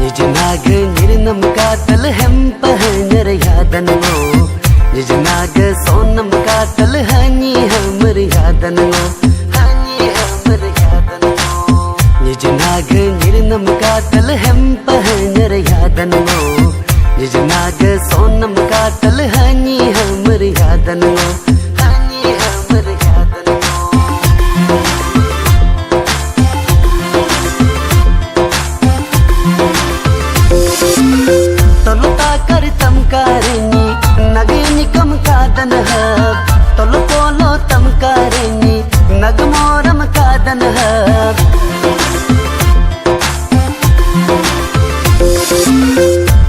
निर्नम कातल हम पहनर यादन वो निजनाग सोनम कातल हनी हमर यादन वो हनी हमर यादन वो निजनाग निर्नम कातल हम पहनर यादन वो निजनाग सोनम कातल हनी हमर यादन वो हनी हमर यादन वो तोलता कर तमकारिनी नगनी कम कादन हब तोलो पोलो तमकारिनी नग मोरम कादन हब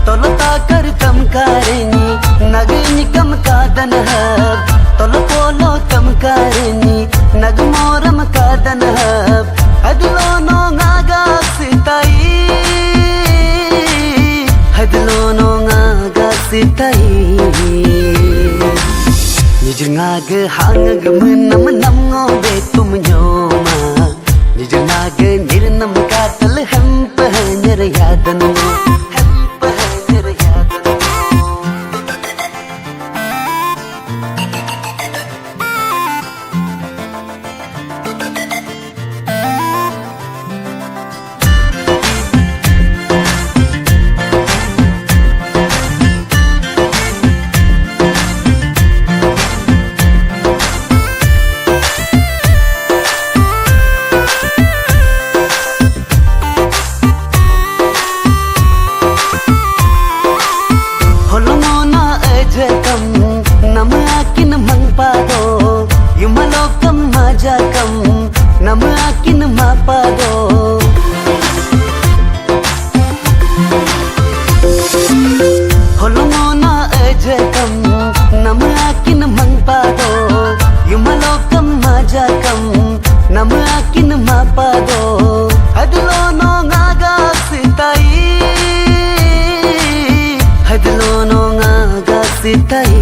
तोलता कर तमकारिनी नगनी कम कादन हब तोलो पोलो तमकारिनी नग मोरम कादन हब अदलो नो नागा सिताई हदलोनो ngaga sitai nijngag hangag menam nam ngobe tum nyoma nijngag nirnam katal ham pahanyar yadan ham pahanyar yadan नम आकिन मंगपादो युमलोकम माजाकम नम आकिन मापादो होलमोना अजकम नम आकिन मंगपादो युमलोकम माजाकम नम आकिन मापादो हदलोनो ngaga sitai हदलोनो ngaga sitai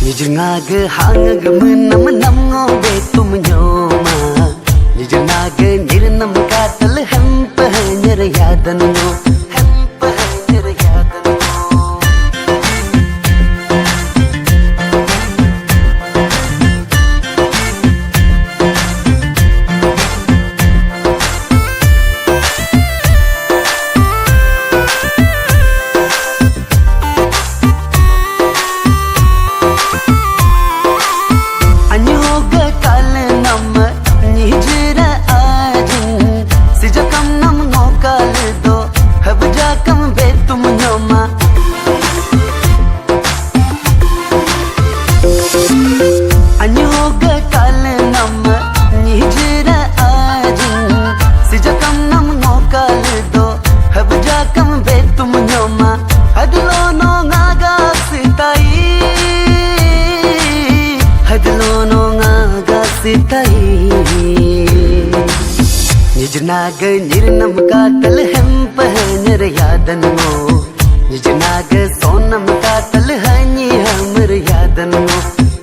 निजनाग hangag menam nam ngobe tum nyoma निजनाग निर्नम कातल हम पहनर यादन नो हम पहनर यादन निजनाग निर्नम कातल हम पहनर यादन वो निजनाग सोनम कातल हनी हमर यादन वो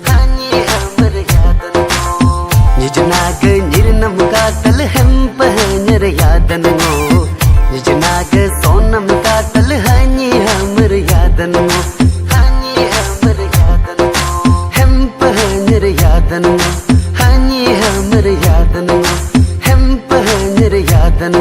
हनी हमर यादन वो निजनाग निर्नम कातल हम पहनर यादन वो निजनाग सोनम कातल हनी हमर यादन वो हनी हमर यादन वो हम पहनर यादन वो हनी हमर यादन वो हम पहनर यादन